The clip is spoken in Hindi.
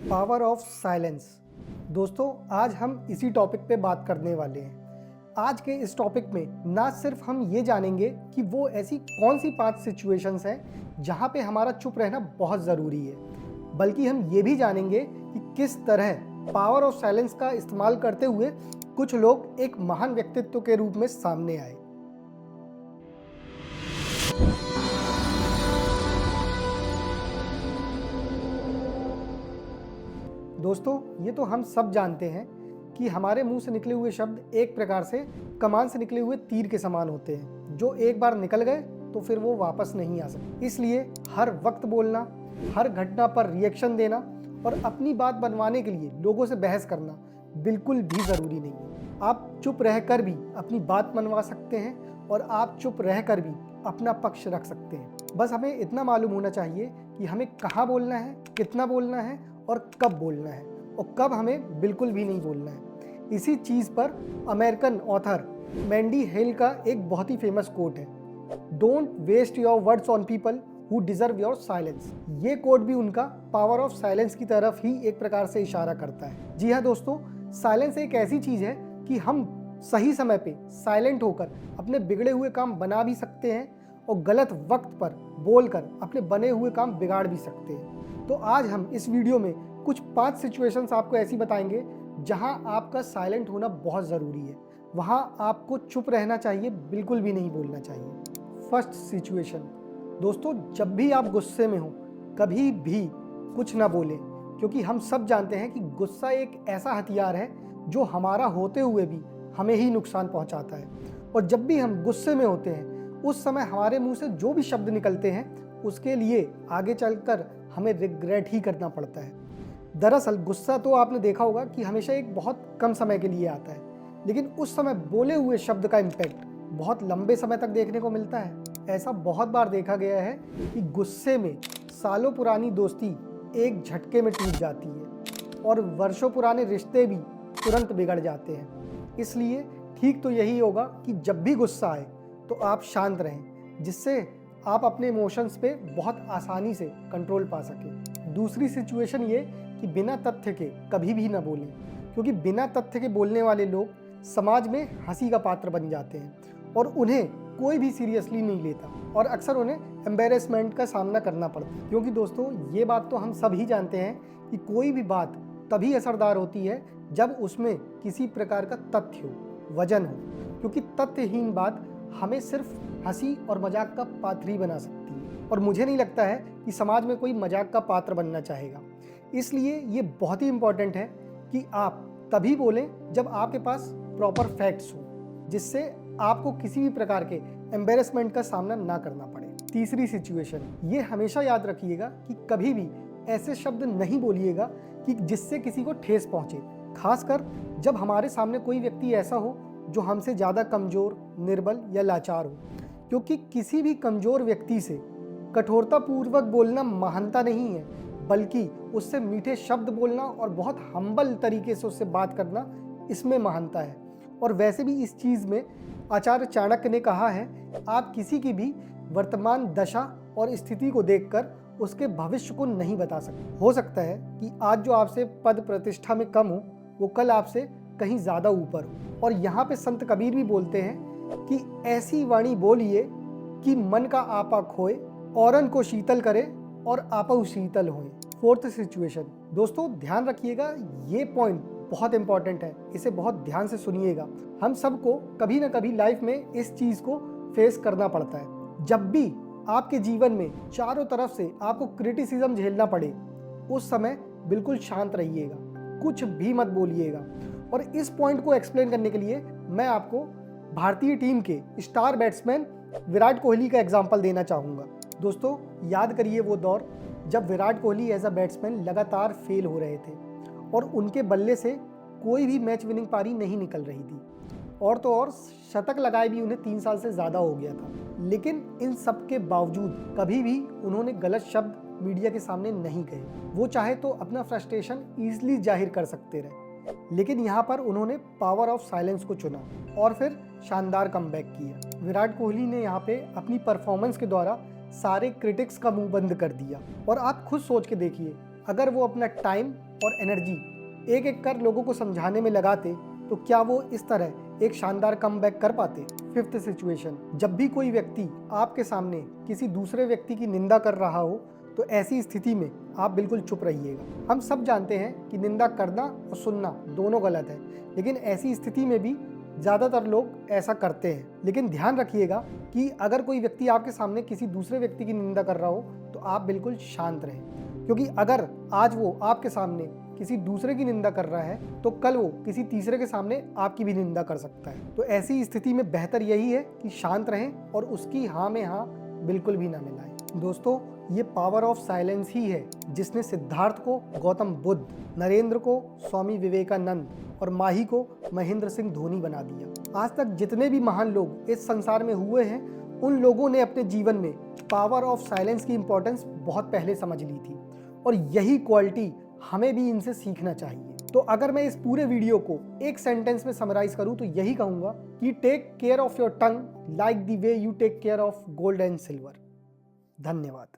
Power of silence. दोस्तों, आज हम इसी टॉपिक पे बात करने वाले हैं। आज के इस टॉपिक में ना सिर्फ हम ये जानेंगे कि वो ऐसी कौन सी 5 सिचुएशंस हैं जहाँ पे हमारा चुप रहना बहुत ज़रूरी है, बल्कि हम ये भी जानेंगे कि किस तरह पावर ऑफ साइलेंस का इस्तेमाल करते हुए कुछ लोग एक महान व्यक्तित्व के रूप में सामने आए। दोस्तों, ये तो हम सब जानते हैं कि हमारे मुंह से निकले हुए शब्द एक प्रकार से कमान से निकले हुए तीर के समान होते हैं, जो एक बार निकल गए तो फिर वो वापस नहीं आ सकते। इसलिए हर वक्त बोलना, हर घटना पर रिएक्शन देना और अपनी बात बनवाने के लिए लोगों से बहस करना बिल्कुल भी ज़रूरी नहीं है। आप चुप रहकर भी अपनी बात मनवा सकते हैं और आप चुप रहकर भी अपना पक्ष रख सकते हैं। बस हमें इतना मालूम होना चाहिए कि हमें कहाँ बोलना है, कितना बोलना है और कब बोलना है, और कब हमें बिल्कुल भी नहीं बोलना है। इसी चीज़ पर अमेरिकन ऑथर मैंडी हेल का एक बहुत ही फेमस कोट है, don't waste your words on people who deserve your silence. ये कोट भी उनका पावर ऑफ साइलेंस की तरफ ही एक प्रकार से इशारा करता है। जी हाँ दोस्तों, साइलेंस एक ऐसी चीज़ है कि हम सही समय पे साइलेंट होकर अपने बिगड़े हुए काम बना भी सकते हैं और गलत वक्त पर बोलकर अपने बने हुए काम बिगाड़ भी सकते हैं। तो आज हम इस वीडियो में कुछ 5 सिचुएशंस आपको ऐसी बताएंगे जहां आपका साइलेंट होना बहुत ज़रूरी है। वहां आपको चुप रहना चाहिए, बिल्कुल भी नहीं बोलना चाहिए। फर्स्ट सिचुएशन, दोस्तों, जब भी आप गुस्से में हो कभी भी कुछ ना बोलें, क्योंकि हम सब जानते हैं कि गुस्सा एक ऐसा हथियार है जो हमारा होते हुए भी हमें ही नुकसान पहुंचाता है। और जब भी हम गुस्से में होते हैं उस समय हमारे मुंह से जो भी शब्द निकलते हैं उसके लिए आगे चलकर हमें रिग्रेट ही करना पड़ता है। दरअसल गुस्सा तो आपने देखा होगा कि हमेशा एक बहुत कम समय के लिए आता है, लेकिन उस समय बोले हुए शब्द का इम्पैक्ट बहुत लंबे समय तक देखने को मिलता है। ऐसा बहुत बार देखा गया है कि गुस्से में सालों पुरानी दोस्ती एक झटके में टूट जाती है और वर्षों पुराने रिश्ते भी तुरंत बिगड़ जाते हैं। इसलिए ठीक तो यही होगा कि जब भी गुस्सा आए तो आप शांत रहें, जिससे आप अपने इमोशंस पे बहुत आसानी से कंट्रोल पा सकें। दूसरी सिचुएशन ये कि बिना तथ्य के कभी भी ना बोलें, क्योंकि बिना तथ्य के बोलने वाले लोग समाज में हंसी का पात्र बन जाते हैं और उन्हें कोई भी सीरियसली नहीं लेता और अक्सर उन्हें एम्बेरसमेंट का सामना करना पड़ता है। क्योंकि दोस्तों, ये बात तो हम सब ही जानते हैं कि कोई भी बात तभी असरदार होती है जब उसमें किसी प्रकार का तथ्य हो, वजन हो, क्योंकि तथ्यहीन बात हमें सिर्फ हंसी और मजाक का पात्र ही बना सकती है। और मुझे नहीं लगता है कि समाज में कोई मजाक का पात्र बनना चाहेगा। इसलिए ये बहुत ही इम्पॉर्टेंट है कि आप तभी बोलें जब आपके पास प्रॉपर फैक्ट्स हो, जिससे आपको किसी भी प्रकार के एम्बेरसमेंट का सामना ना करना पड़े। तीसरी सिचुएशन, ये हमेशा याद रखिएगा कि कभी भी ऐसे शब्द नहीं बोलिएगा कि जिससे किसी को ठेस पहुंचे, खासकर जब हमारे सामने कोई व्यक्ति ऐसा हो जो हमसे ज़्यादा कमज़ोर, निर्बल या लाचार हो। क्योंकि किसी भी कमज़ोर व्यक्ति से कठोरतापूर्वक बोलना महानता नहीं है, बल्कि उससे मीठे शब्द बोलना और बहुत हम्बल तरीके से उससे बात करना, इसमें महानता है। और वैसे भी इस चीज़ में आचार्य चाणक्य ने कहा है, आप किसी की भी वर्तमान दशा और स्थिति को देखकर उसके भविष्य को नहीं बता सकते। हो सकता है कि आज जो आपसे पद प्रतिष्ठा में कम हो, वो कल आपसे कहीं ज़्यादा ऊपर हो। और यहाँ पे संत कबीर भी बोलते हैं कि ऐसी वाणी बोलिए कि मन का आपा खोए, औरन को शीतल करे और आपा शीतल होए। फोर्थ सिचुएशन, दोस्तों ध्यान रखिएगा, ये पॉइंट बहुत इंपॉर्टेंट है, इसे बहुत ध्यान से सुनिएगा। हम सबको कभी ना कभी लाइफ में इस चीज़ को फेस करना पड़ता है। जब भी आपके जीवन में चारों तरफ से आपको क्रिटिसिज्म झेलना पड़े, उस समय बिल्कुल शांत रहिएगा, कुछ भी मत बोलिएगा। और इस पॉइंट को एक्सप्लेन करने के लिए मैं आपको भारतीय टीम के स्टार बैट्समैन विराट कोहली का एग्जांपल देना चाहूँगा। दोस्तों, याद करिए वो दौर जब Virat Kohli as a batsman लगातार फेल हो रहे थे और उनके बल्ले से कोई भी मैच विनिंग पारी नहीं निकल रही थी, और तो और शतक लगाए भी उन्हें 3 साल से ज़्यादा हो गया था। लेकिन इन सब के बावजूद कभी भी उन्होंने गलत शब्द मीडिया के सामने नहीं कहे। वो चाहे तो अपना फ्रस्ट्रेशन ईजिली जाहिर कर सकते रहे, लेकिन यहाँ पर उन्होंने पावर ऑफ साइलेंस को चुना और फिर शानदार कमबैक किया। विराट कोहली ने यहाँ पे अपनी परफॉर्मेंस के द्वारा सारे क्रिटिक्स का मुंह बंद कर दिया। और आप खुद सोच के देखिए, अगर वो अपना टाइम और एनर्जी एक एक कर लोगों को समझाने में लगाते तो क्या वो इस तरह एक शानदार कमबैक कर पाते। फिफ्थ सिचुएशन, जब भी कोई व्यक्ति आपके सामने किसी दूसरे व्यक्ति की निंदा कर रहा हो तो ऐसी स्थिति में आप बिल्कुल चुप रहिएगा। हम सब जानते हैं कि निंदा करना और सुनना दोनों गलत है, लेकिन ऐसी स्थिति में भी ज़्यादातर लोग ऐसा करते हैं। लेकिन ध्यान रखिएगा कि अगर कोई व्यक्ति आपके सामने किसी दूसरे व्यक्ति की निंदा कर रहा हो तो आप बिल्कुल शांत रहें, क्योंकि अगर आज वो आपके सामने किसी दूसरे की निंदा कर रहा है तो कल वो किसी तीसरे के सामने आपकी भी निंदा कर सकता है। तो ऐसी स्थिति में बेहतर यही है कि शांत रहें और उसकी हाँ में हाँ बिल्कुल भी ना मिलाएं। दोस्तों, ये पावर ऑफ साइलेंस ही है जिसने सिद्धार्थ को गौतम बुद्ध, नरेंद्र को स्वामी विवेकानंद और माही को महेंद्र सिंह धोनी बना दिया। आज तक जितने भी महान लोग इस संसार में हुए हैं उन लोगों ने अपने जीवन में पावर ऑफ साइलेंस की इंपॉर्टेंस बहुत पहले समझ ली थी और यही क्वालिटी हमें भी इनसे सीखना चाहिए। तो अगर मैं इस पूरे वीडियो को एक सेंटेंस में समराइज करूं तो यही कहूंगा कि take care of your tongue like the way you take care of gold and silver. धन्यवाद।